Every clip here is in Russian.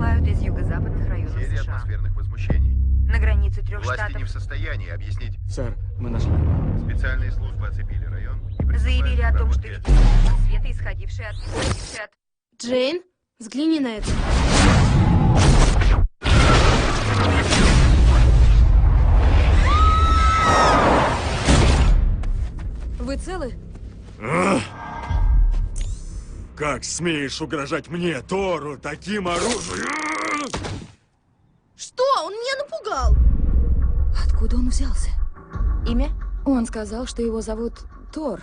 поступают из юго-западных районов Серия США. атмосферных возмущений. На границе трех Власти штатов не в состоянии объяснить. Сэр, мы нашли. Специальные службы оцепили район и приступают заявили о к том, что проводке- видели света, исходившие от... Джейн, взгляни на это. Вы целы? Как смеешь угрожать мне, Тору, таким оружием? Что? Он меня напугал. Откуда он взялся? Имя? Он сказал, что его зовут Тор.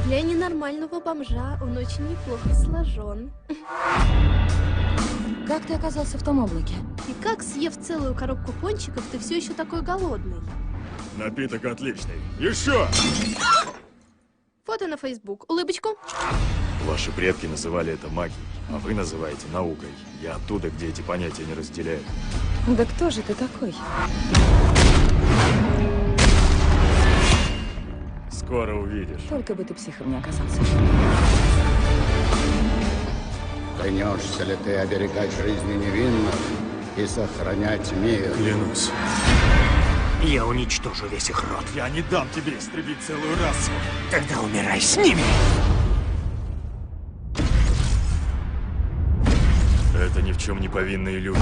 Для ненормального бомжа он очень неплохо сложен. Как ты оказался в том облаке? И как, съев целую коробку пончиков, ты все еще такой голодный? Напиток отличный. Еще! Фото на Facebook. Улыбочку. Ваши предки называли это магией, а вы называете наукой. Я оттуда, где эти понятия не разделяют. Да кто же ты такой? Скоро увидишь. Только бы ты психом не оказался. Клянешься ли ты оберегать жизни невинных и сохранять мир? Клянусь. Я уничтожу весь их род. Я не дам тебе истребить целую расу. Тогда умирай с ними. Это ни в чем не повинные люди.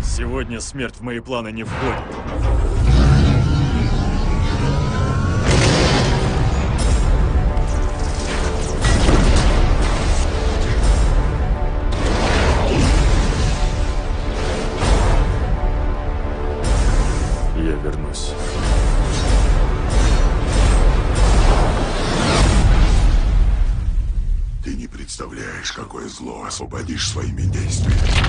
Сегодня смерть в мои планы не входит. Я вернусь. Ты не представляешь, какое зло освободишь своими действиями.